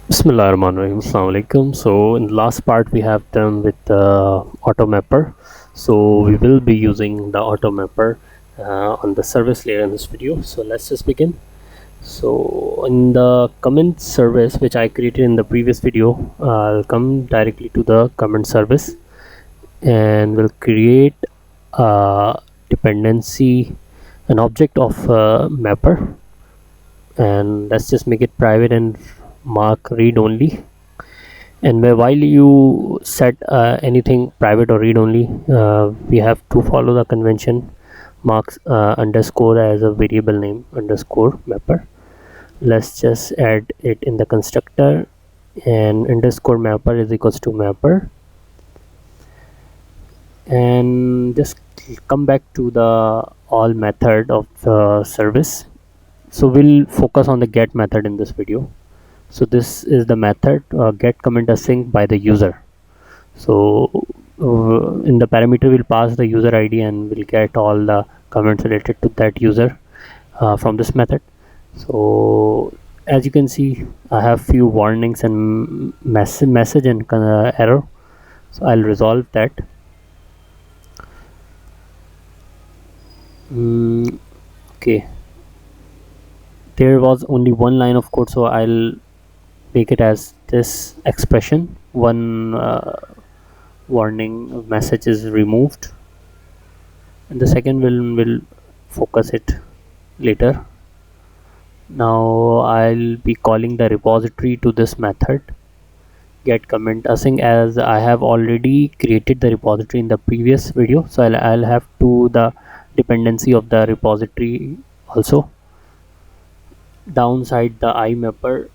Bismillahirrahmanirrahim. Assalamu alaikum. So in the last part we have done with the automapper. So we will be using the automapper on the service layer in this video. So let's just begin. So in the comment service which I created in the previous video, I'll come directly to the comment service and we'll create a dependency, an object of mapper, and let's just make it private and mark read only. And while you set anything private or read only, we have to follow the convention marks underscore as a variable name underscore mapper. Let's just add it in the constructor, and underscore mapper is equals to mapper, and just come back to the all method of the service. So we'll focus on the get method in this video. So this is the method get comment async by the user. So in the parameter we'll pass the user ID and we'll get all the comments related to that user from this method. So as you can see, I have few warnings and message and error, so I'll resolve that. Okay, there was only one line of code, so I'll make it as this expression. One warning message is removed, and the second will focus it later. Now I'll be calling the repository to this method get comment async, as I have already created the repository in the previous video, so I'll have to the dependency of the repository also. Downside the imapper,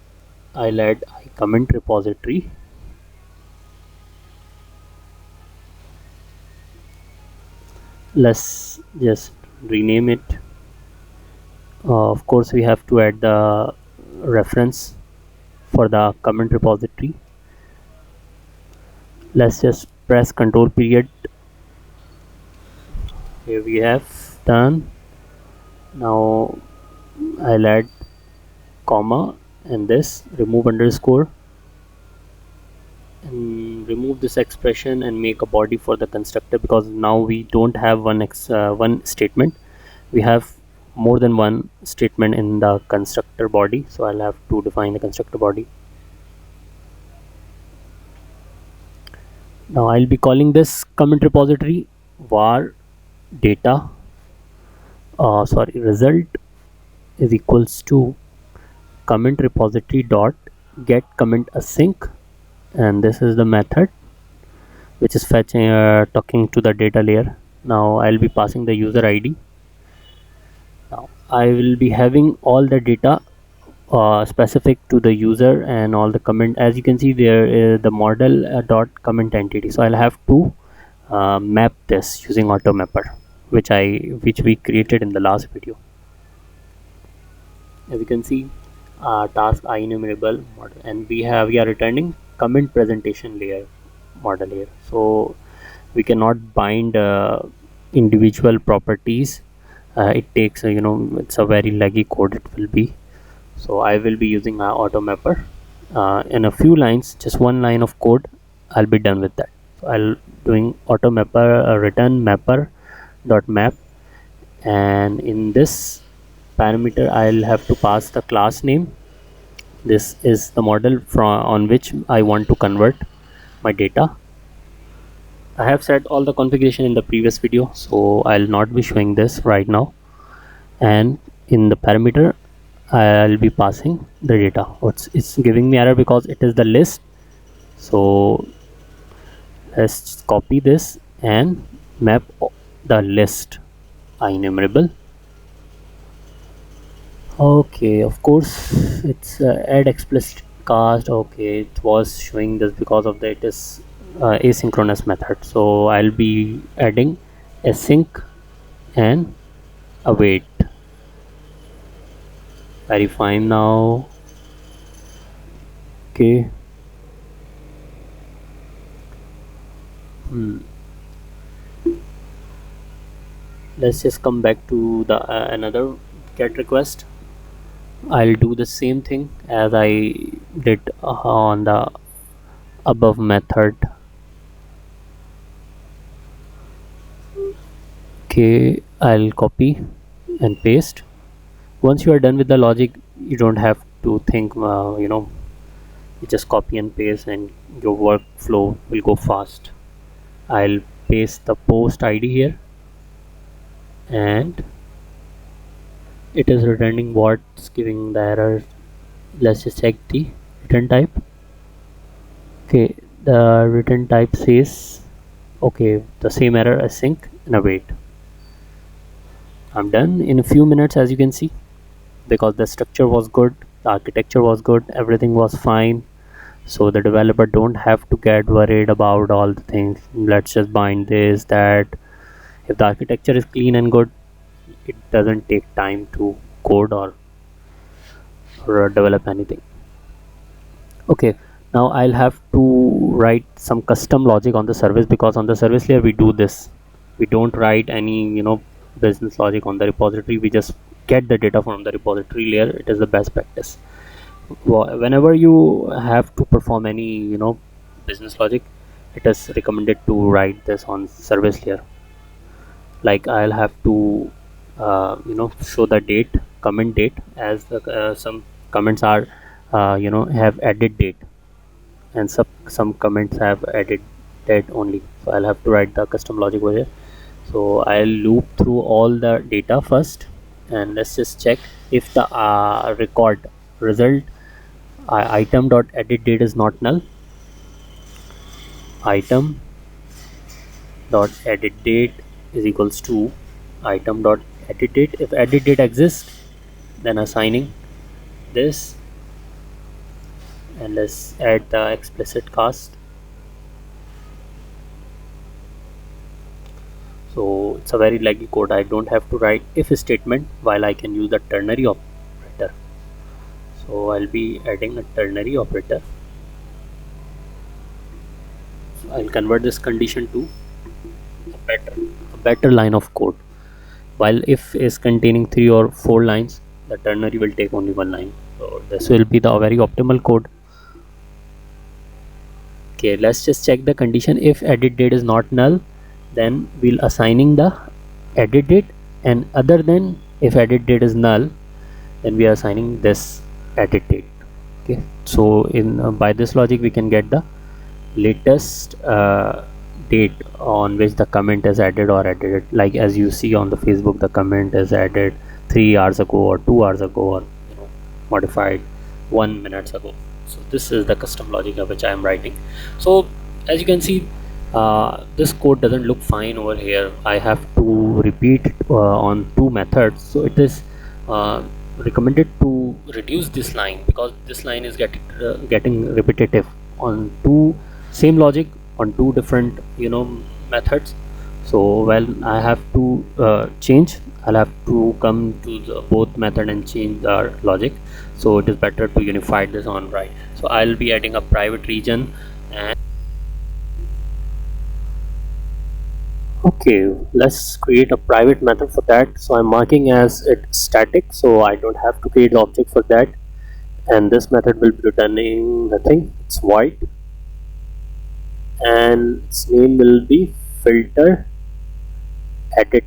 I'll add comment repository. Let's just rename it. Of course we have to add the reference for the comment repository. Let's just press control period. Here we have done. Now I'll add comma and this remove underscore and remove this expression and make a body for the constructor, because now we don't have one statement, we have more than one statement in the constructor body, so I'll have to define the constructor body. Now I'll be calling this comment repository var data result is equals to comment repository dot get comment async, and this is the method which is fetching talking to the data layer. Now I'll be passing the user ID. Now I will be having all the data specific to the user and all the comment. As you can see, there is the model dot comment entity, so I'll have to map this using automapper, which we created in the last video. As you can see, task enumerable model, and we are returning comment presentation layer model here, so we cannot bind individual properties. It takes it's a very laggy code it will be, so I will be using automapper in a few lines, just one line of code. I'll be done with that. So I'll doing automapper return mapper dot map, and in this parameter I'll have to pass the class name. This is the model on which I want to convert my data. I have set all the configuration in the previous video, so I'll not be showing this right now. And in the parameter I'll be passing the data. It's giving me error because it is the list, so let's copy this and map the list enumerable. Okay, of course it's add explicit cast. Okay, it was showing this because of the it is asynchronous method, so I'll be adding async and await. Verifying now. Okay. Let's just come back to the another get request. I'll do the same thing as I did on the above method. Okay, I'll copy and paste. Once you are done with the logic, you don't have to think, you just copy and paste and your workflow will go fast. I'll paste the post ID here, and it is returning what's giving the error. Let's just check the return type. Okay, the return type says okay, the same error async and await. I'm done in a few minutes, as you can see, because the structure was good, the architecture was good, everything was fine. So the developer don't have to get worried about all the things. Let's just bind this, that. If the architecture is clean and good, it doesn't take time to code or develop anything. Okay, now I'll have to write some custom logic on the service, because on the service layer we do this. We don't write any business logic on the repository. We just get the data from the repository layer. It is the best practice. Whenever you have to perform any business logic, it is recommended to write this on service layer. Like I'll have to show the date, comment date, as some comments are have added date, and some comments have added date only. So I'll have to write the custom logic over here. So I'll loop through all the data first, and let's just check if the record result item dot edit date is not null. Item dot edit date is equals to item dot edit date. If edit date exists, then assigning this, and let's add the explicit cast. So it's a very laggy code. I don't have to write if statement while I can use the ternary operator. So I'll be adding a ternary operator. So I'll convert this condition to a better line of code. While if is containing 3 or 4 lines, the ternary will take only 1 line. So this will be the very optimal code. Okay, let's just check the condition. If edit date is not null, then we'll assigning the edit date, and other than if edit date is null, then we are assigning this edit date. Okay, so in by this logic we can get the latest date on which the comment is added or edited. Like as you see on the Facebook, the comment is added 3 hours ago or 2 hours ago, or modified 1 minute ago. So this is the custom logic of which I am writing. So as you can see, this code doesn't look fine over here. I have to repeat on 2 methods. So it is recommended to reduce this line, because this line is getting repetitive on 2 same logic on 2 different methods. So when I have to change, I'll have to come to the both method and change the logic. So it is better to unify this on, right? So I'll be adding a private region. And okay, let's create a private method for that. So I'm marking as it static, so I don't have to create the object for that. And this method will be returning nothing. It's void, and its name will be filter edited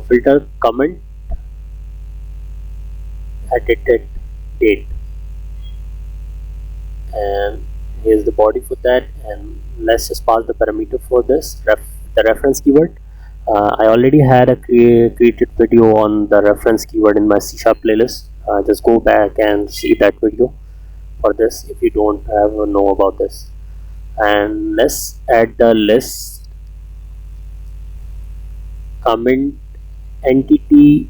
filter comment edited date. And here's the body for that, and let's just pass the parameter for this the reference keyword. I already had a created video on the reference keyword in my C# playlist. Just go back and see that video for this if you don't know about this. And let's add the list comment entity,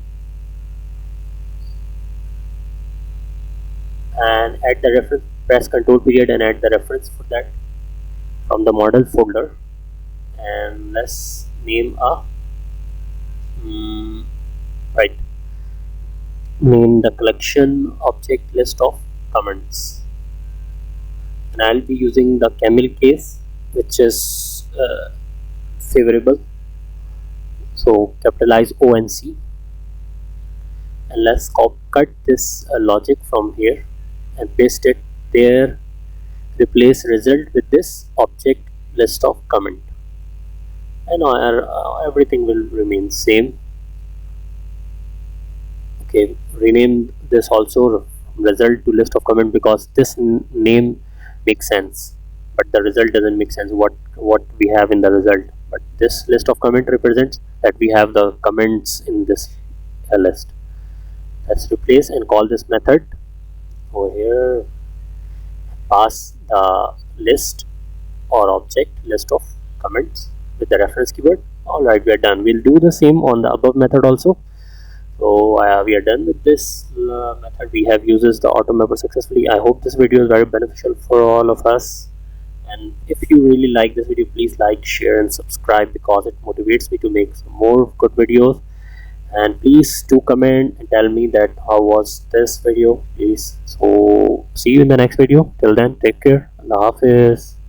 and add the reference. Press control period and add the reference for that from the model folder. And let's name a right name the collection object list of comments, and I'll be using the camel case, which is favorable. So capitalize ONC, And let's cut this logic from here and paste it there. Replace result with this object list of comment, and everything will remain same. Okay, rename this also result to list of comment, because this name makes sense, but the result doesn't make sense what we have in the result. But this list of comment represents that we have the comments in this list. Let's replace and call this method over here. Pass the list or object list of comments with the reference keyword. Alright, we are done. We'll do the same on the above method also. So we are done with this method. We have uses the automapper successfully. I hope this video is very beneficial for all of us. And if you really like this video, please like, share and subscribe, because it motivates me to make some more good videos. And please do comment and tell me that how was this video, please. So see you in the next video. Till then, take care. Allah Hafiz.